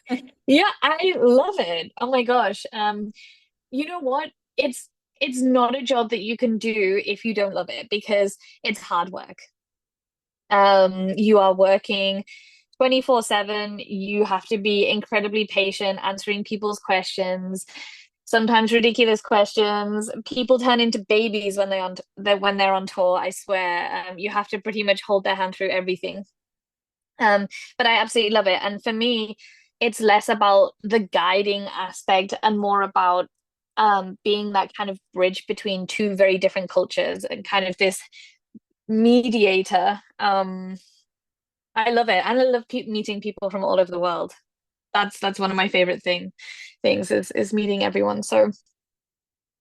guide. Yeah, I love it. Oh my gosh. You know what? It's it's not a job that you can do if you don't love it because it's hard work. You are working 24/7. You have to be incredibly patient, answering people's questions, sometimes ridiculous questions. People turn into babies when when they're on tour, I swear. You have to pretty much hold their hand through everything. Um, but I absolutely love it. And for me, it's less about the guiding aspect and more about being that kind of bridge between two very different cultures and kind of this mediator. I love it, and I love pe meeting people from all over the world. That's one of my favorite things is meeting everyone. So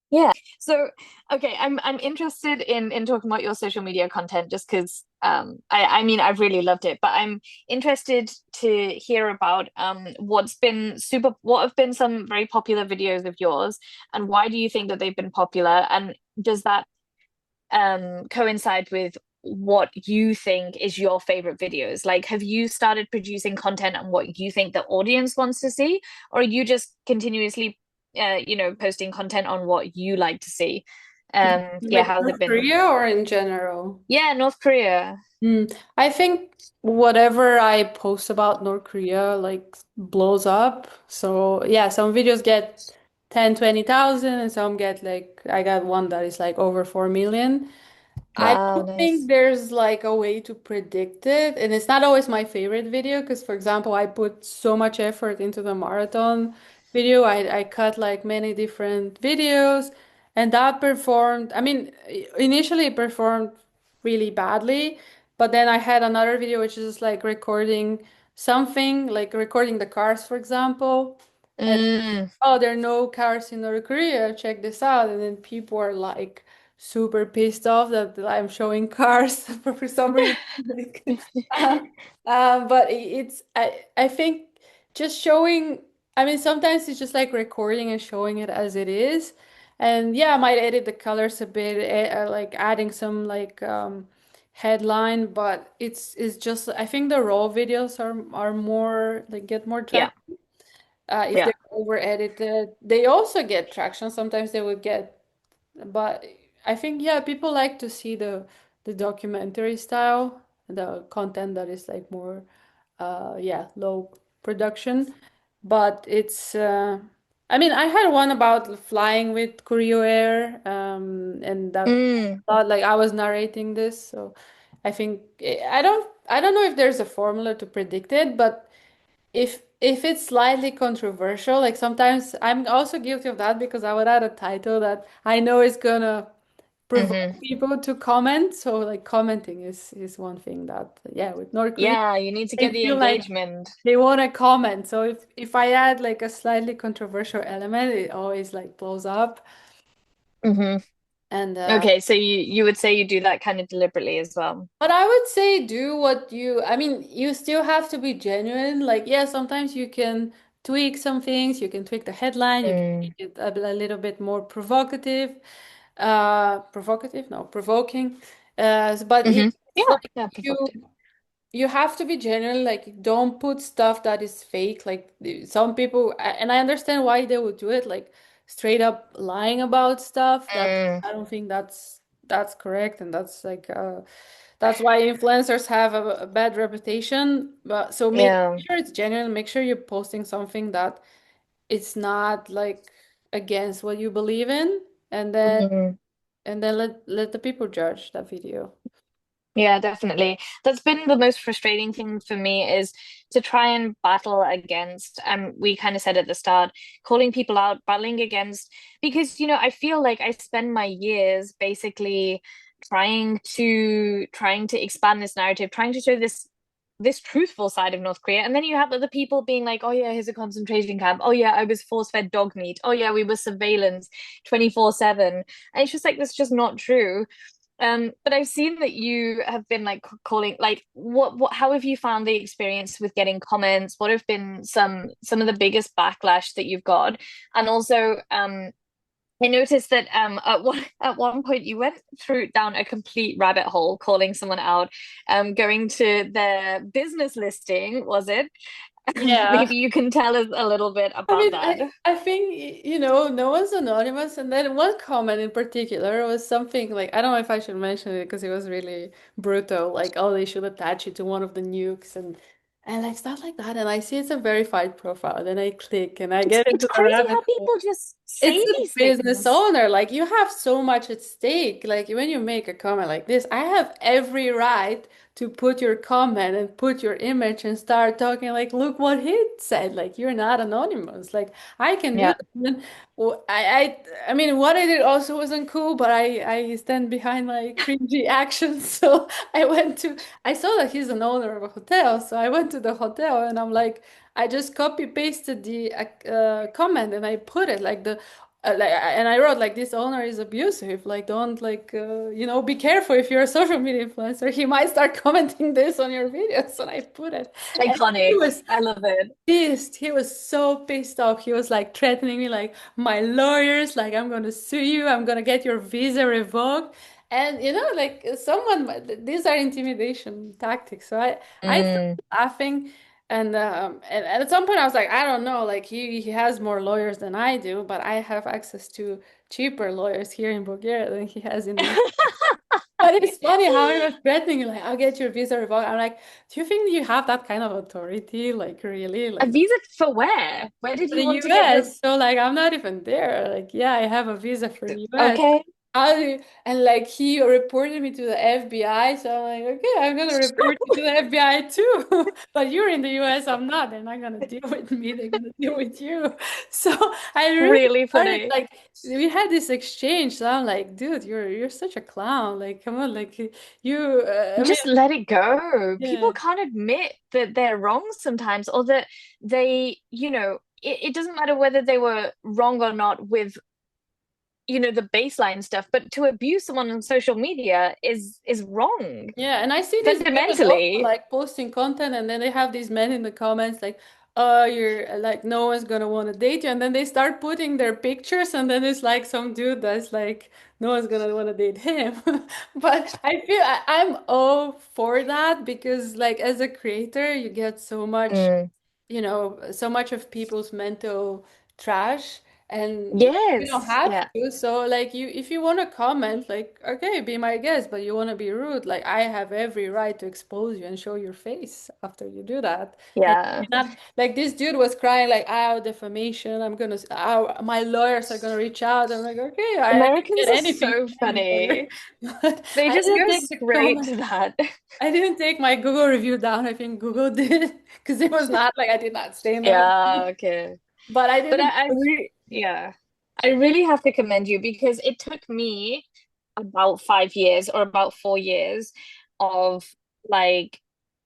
yeah. So okay, I'm interested in talking about your social media content just because I mean I've really loved it, but I'm interested to hear about what have been some very popular videos of yours, and why do you think that they've been popular, and does that coincide with what you think is your favorite videos? Like, have you started producing content on what you think the audience wants to see, or are you just continuously, posting content on what you like to see? Yeah, With how's it North been? Korea or in general? Yeah, North Korea. I think whatever I post about North Korea like blows up. So yeah, some videos get 10, 20,000, and some get like I got one that is like over 4 million. I Wow, don't think nice. there's like a way to predict it, and it's not always my favorite video because, for example, I put so much effort into the marathon video. I cut like many different videos, and that performed. I mean, initially it performed really badly, but then I had another video which is just like recording something, like recording the cars, for example. And Mm. oh, there are no cars in North Korea. Check this out. And then people are like super pissed off that I'm showing cars for some reason. Like, uh, but I think just showing, I mean, sometimes it's just like recording and showing it as it is. And yeah, I might edit the colors a bit, like adding some like headline, but it's just I think the raw videos are more like get more Yeah, traction. If yeah. they're over edited, they also get traction. Sometimes they would get, but I think yeah, people like to see the documentary style, the content that is like more, yeah, low production. But it's, I mean, I had one about flying with Korea Air, and that Mm. thought like I was narrating this, so I think I don't know if there's a formula to predict it, but if it's slightly controversial, like sometimes I'm also guilty of that because I would add a title that I know is gonna Hmm. provoke people to comment. So like commenting is one thing that yeah, with North Korea, Yeah, you need to they get the feel like engagement. they want to comment. So if I add like a slightly controversial element, it always like blows up. Hmm. And Okay, so you would say you do that kind of deliberately as well. but I would say do what you, I mean, you still have to be genuine. Like, yeah, sometimes you can tweak some things, you can tweak the headline, you can Mm. make it a little bit more provocative. Provocative? No, provoking. But Hmm. it's Yeah, like yeah, you provocative. you have to be genuine, like don't put stuff that is fake. Like some people, and I understand why they would do it, like straight up lying about stuff. That Mm. I don't think that's correct, and that's like that's why influencers have a bad reputation. But so make Yeah. sure it's genuine. Make sure you're posting something that it's not like against what you believe in, and then Mhm. let the people judge that video. Yeah, definitely. That's been the most frustrating thing for me is to try and battle against, we kind of said at the start, calling people out, battling against, because, I feel like I spend my years basically trying to expand this narrative, trying to show this truthful side of North Korea. And then you have other people being like, oh yeah, here's a concentration camp. Oh yeah, I was force-fed dog meat. Oh yeah, we were surveillance 24/7. And it's just like, that's just not true. But I've seen that you have been like calling, like, how have you found the experience with getting comments? What have been some of the biggest backlash that you've got? And also, I noticed that at one point you went through down a complete rabbit hole calling someone out, going to their business listing, was it? Yeah. Maybe you can tell us a little bit I about mean, that. I think, no one's anonymous. And then one comment in particular was something like, I don't know if I should mention it because it was really brutal. Like, oh, they should attach you to one of the nukes and like stuff like that. And I see it's a verified profile. Then I click and I get It's into the crazy rabbit how hole. people just It's say a these business things. owner. Like you have so much at stake. Like when you make a comment like this, I have every right to put your comment and put your image and start talking like, look what he said. Like you're not anonymous. Like I can do Yeah. that. And I mean, what I did also wasn't cool, but I stand behind my cringy actions. So I saw that he's an owner of a hotel. So I went to the hotel and I'm like, I just copy pasted the comment and I put it like and I wrote like this owner is abusive. Like don't like be careful if you're a social media influencer. He might start commenting this on your videos. And I put it, and he Iconic. was I love it. pissed. He was so pissed off. He was like threatening me, like my lawyers, like I'm gonna sue you. I'm gonna get your visa revoked. And like these are intimidation tactics. So I Mm. started laughing, and at some point I was like, I don't know, like he has more lawyers than I do, but I have access to cheaper lawyers here in Bulgaria than he has in the US. But it's funny how he was threatening, like, I'll get your visa revoked. I'm like, do you think you have that kind of authority? Like, really? A Like, visa for where? Where did the you want to get your US. So like I'm not even there. Like, yeah, I have a visa for US. okay? How do you, and like he reported me to the FBI, so I'm like, okay, I'm gonna report you to the FBI too. But you're in the US, I'm not. They're not gonna deal with me, they're gonna deal with you. So I really Really started funny. like we had this exchange. So I'm like, dude, you're such a clown. Like, come on, like I mean, Just let it go. People yeah. can't admit that they're wrong sometimes, or that it doesn't matter whether they were wrong or not with, the baseline stuff, but to abuse someone on social media is wrong. Yeah, and I see these women also Fundamentally. like posting content, and then they have these men in the comments like, you're like, no one's gonna want to date you," and then they start putting their pictures, and then it's like some dude that's like, no one's gonna want to date him. But I feel I'm all for that because, like, as a creator, you get so much, Mm. so much of people's mental trash, and you don't Yes. have Yeah. to. So like if you want to comment, like, okay, be my guest, but you want to be rude, like I have every right to expose you and show your face after you do that. And Yeah. you're not like this dude was crying like, oh, defamation, my lawyers are gonna reach out. I'm like, okay, I didn't Americans get are anything so from any lawyer. funny. But They I just didn't go take the straight comment. to that. I didn't take my Google review down. I think Google did because it was not like I did not stay in the Yeah, hotel. okay. But I But didn't. yeah, I really have to commend you because it took me about 5 years or about 4 years of like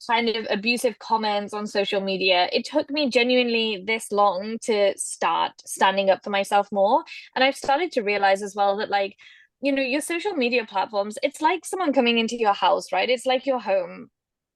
kind of abusive comments on social media. It took me genuinely this long to start standing up for myself more. And I've started to realize as well that your social media platforms, it's like someone coming into your house, right? It's like your home.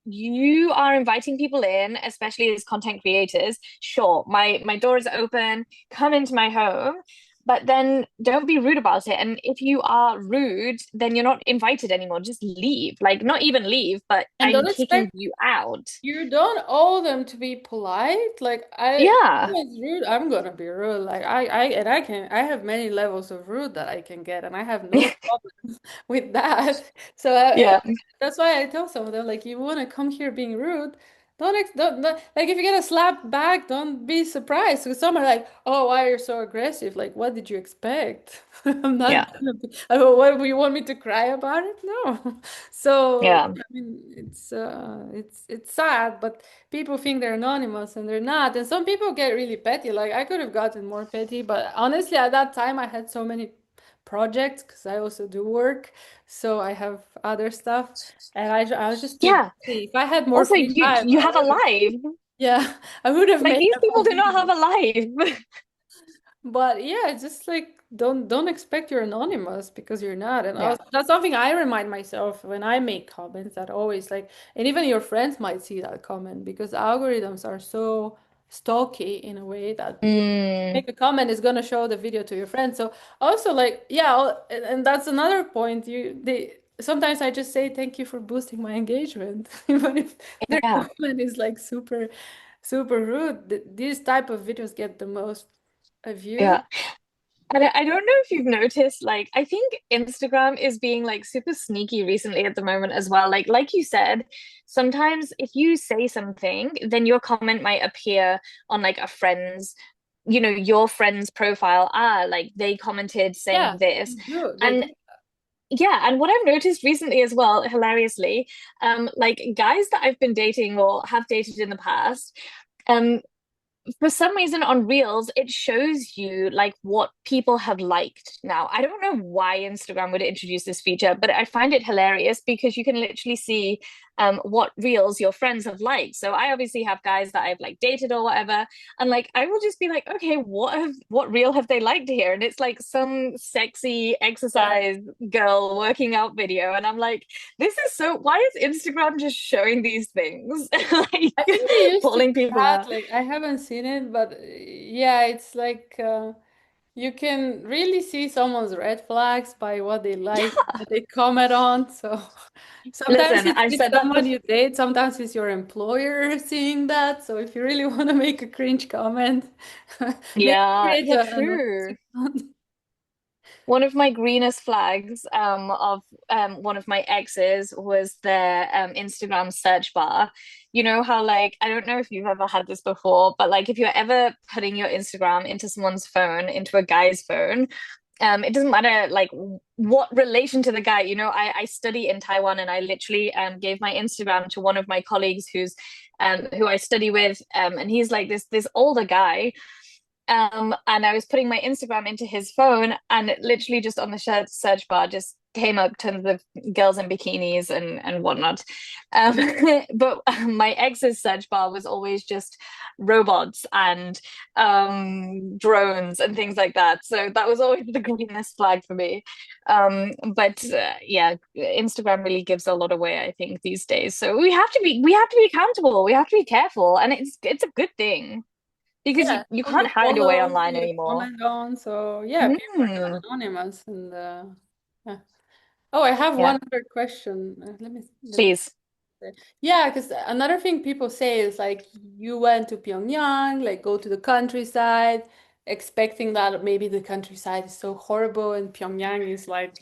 You are inviting people in, especially as content creators. Sure, my door is open, come into my home, but then don't be rude about it. And if you are rude, then you're not invited anymore. Just leave. Like, not even leave, but And I'm don't kicking expect you out. you don't owe them to be polite. Like if Yeah. someone's rude, I'm gonna be rude. Like I have many levels of rude that I can get, and I have no problem with that. So Yeah. that's why I tell some of them like, you want to come here being rude. Don't like if you get a slap back, don't be surprised. Because some are like, oh, why are you so aggressive? Like, what did you expect? I'm Yeah. not gonna be, oh, what, you want me to cry about it? No. So Yeah. I mean, it's sad, but people think they're anonymous and they're not. And some people get really petty. Like I could have gotten more petty, but honestly, at that time, I had so many projects because I also do work, so I have other stuff, and I was just too Yeah. busy. If I had more Also, free time, you have a life. yeah, I would have Like made these a people whole do not video. have a life. But yeah, it's just like don't expect you're anonymous because you're not. And Yeah. also, that's something I remind myself when I make comments that always like, and even your friends might see that comment because algorithms are so stalky in a way that you Mm, make a comment is gonna show the video to your friends. So also like yeah, and that's another point. They sometimes I just say thank you for boosting my engagement, even if their yeah. comment is like super super rude. These type of videos get the most views. Yeah. And I don't know if you've noticed, like, I think Instagram is being like super sneaky recently at the moment as well. Like you said, sometimes if you say something, then your comment might appear on like a friend's, your friend's profile. Ah, like they commented Yeah, saying this. they do. They do. And yeah, and what I've noticed recently as well, hilariously, like guys that I've been dating or have dated in the past, um, for some reason on Reels, it shows you like what people have liked now. I don't know why Instagram would introduce this feature, but I find it hilarious because you can literally see what Reels your friends have liked. So I obviously have guys that I've like dated or whatever, and like I will just be like, okay, what Reel have they liked here? And it's like some sexy Yeah. exercise girl working out video, and I'm like, this is so. Why is Instagram just showing these things, like I think they used to do pulling people that. out? Like I haven't seen it, but yeah, it's like you can really see someone's red flags by what they like, what they comment on. So sometimes Listen, it's I've with said that someone before. you date, sometimes it's your employer seeing that. So if you really want to make a cringe comment, maybe Yeah, create yeah, another true. account. One of my greenest flags of one of my exes was their Instagram search bar. You know how like I don't know if you've ever had this before, but like if you're ever putting your Instagram into someone's phone, into a guy's phone, it doesn't matter like what relation to the guy. I study in Taiwan, and I literally gave my Instagram to one of my colleagues who I study with, and he's like this older guy. And I was putting my Instagram into his phone, and it literally just on the search bar just came up tons of girls in bikinis and whatnot. Um, but my ex's search bar was always just robots and drones and things like that. So that was always the greenest flag for me. But yeah, Instagram really gives a lot away, I think, these days. So we have to be accountable. We have to be careful, and it's a good thing because you, Yeah, you who can't you hide away follow, who online you anymore. comment on. So yeah, people are Mm, not anonymous and yeah. Oh, I have yeah, one other question. Let me please. Yeah, because another thing people say is like you went to Pyongyang, like go to the countryside, expecting that maybe the countryside is so horrible and Pyongyang is like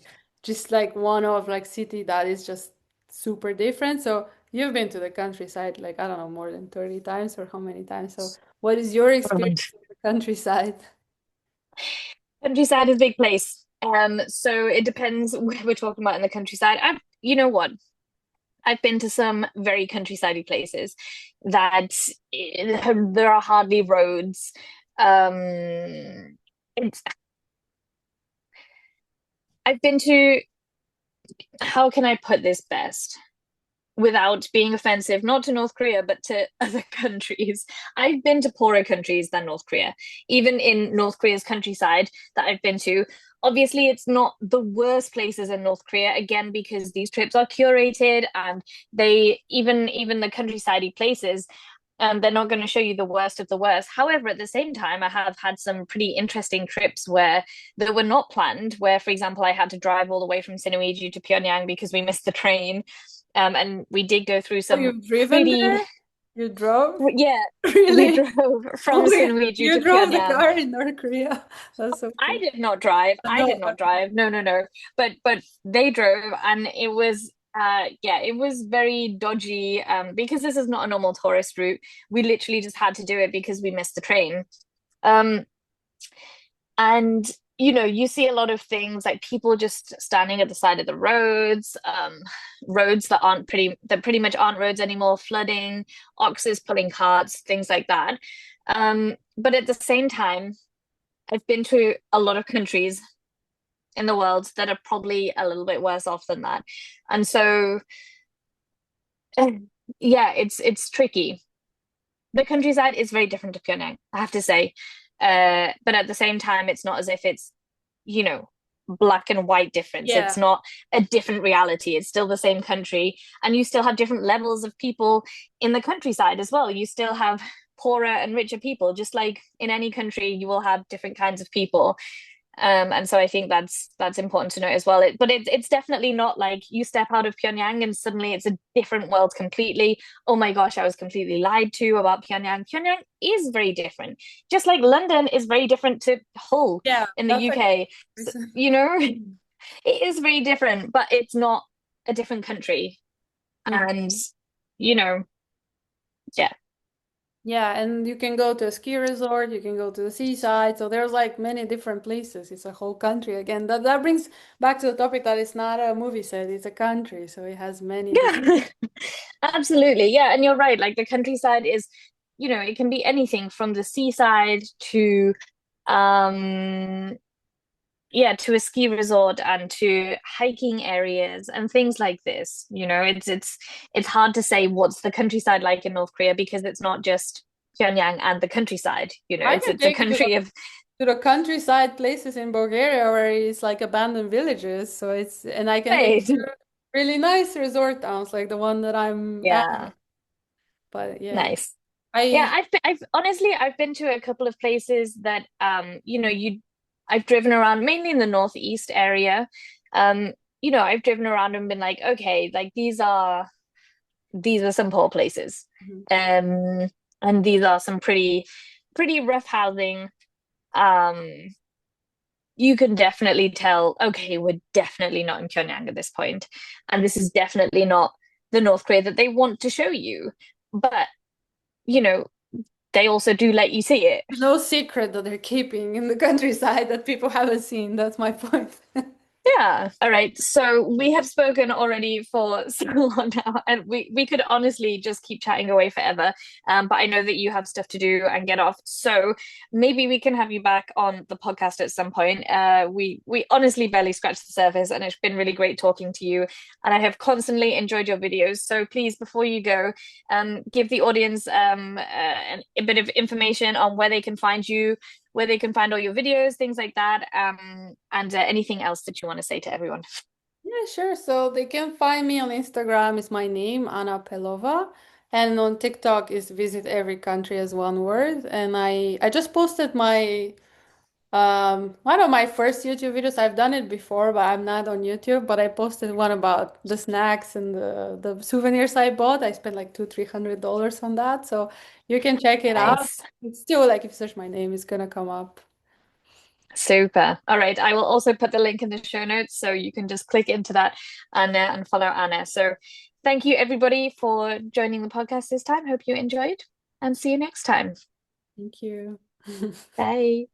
just like one of like city that is just super different. So you've been to the countryside like I don't know more than 30 times or how many times. So what is your Oh my experience with the countryside? Countryside is a big place. So it depends where we're talking about in the countryside. You know what? I've been to some very countryside places that there are hardly roads. It's, I've been to, how can I put this best? Without being offensive, not to North Korea, but to other countries. I've been to poorer countries than North Korea. Even in North Korea's countryside that I've been to, obviously it's not the worst places in North Korea, again, because these trips are curated and they even the countryside places. They're not going to show you the worst of the worst. However, at the same time, I have had some pretty interesting trips where they were not planned. Where, for example, I had to drive all the way from Sinuiju to Pyongyang because we missed the train, and we did go through Oh, some you've driven pretty, there? You drove? yeah, we Really? drove Oh, from wait, Sinuiju you to drove the Pyongyang. car in North Korea. That's so I cool. did not drive. I No, did not drive. No, no, no. But they drove, and it was yeah, it was very dodgy. Because this is not a normal tourist route. We literally just had to do it because we missed the train. Um, and you see a lot of things like people just standing at the side of the roads, roads that pretty much aren't roads anymore, flooding, oxes pulling carts, things like that. But at the same time, I've been to a lot of countries in the world that are probably a little bit worse off than that. And so yeah, it's tricky. The countryside is very different to Pyongyang, I have to say. But at the same time, it's not as if it's, you know, black and white difference. It's yeah. not a different reality. It's still the same country. And you still have different levels of people in the countryside as well. You still have poorer and richer people. Just like in any country, you will have different kinds of people. And so I think that's important to note as well. But it's definitely not like you step out of Pyongyang and suddenly it's a different world completely. Oh my gosh, I was completely lied to about Pyongyang. Pyongyang is very different, just like London is very different to Hull Yeah, in the that's a UK. So, good you know, it is very different, but it's not a different country. Mhm. And you know, yeah. Yeah, and you can go to a ski resort, you can go to the seaside. So there's like many different places. It's a whole country. Again, that brings back to the topic that it's not a movie set, it's a country. So it has many different. Yeah, absolutely. Yeah, and you're right. Like the countryside is, it can be anything from the seaside to um yeah, to a ski resort and to hiking areas and things like this. It's hard to say what's the countryside like in North Korea because it's not just Pyongyang and the countryside. I It's can it's a take you country of to the countryside places in Bulgaria where it's like abandoned villages. So it's, and I can take you right. to really nice resort towns like the one that I'm at. Yeah, But yeah, nice. Yeah, I I've honestly I've been to a couple of places that I've driven around mainly in the northeast area. Um, I've driven around and been like, okay, like these are some poor places. Mhm. Um, and these are some pretty rough housing. Um, you can definitely tell, okay, we're definitely not in Pyongyang at this point, and this is definitely not the North Korea that they want to show you. But, you know, they also do let you see it. No secret that they're keeping in the countryside that people haven't seen. That's my point. Yeah. All right. So we have spoken already for so long now, and we could honestly just keep chatting away forever. But I know that you have stuff to do and get off. So maybe we can have you back on the podcast at some point. We honestly barely scratched the surface, and it's been really great talking to you. And I have constantly enjoyed your videos. So please, before you go, give the audience a bit of information on where they can find you, where they can find all your videos, things like that, and anything else that you want to say to everyone. Yeah, sure. So they can find me on Instagram is my name, Anna Pelova. And on TikTok is visit every country as one word. And I just posted my one of my first YouTube videos. I've done it before, but I'm not on YouTube. But I posted one about the snacks and the souvenirs I bought. I spent like $300 on that. So you can check it out. Nice. It's still like if you search my name, it's gonna come up. Super. All right. I will also put the link in the show notes so you can just click into that and follow Anna. So thank you everybody for joining the podcast this time. Hope you enjoyed and see you next time. Thank you. Bye.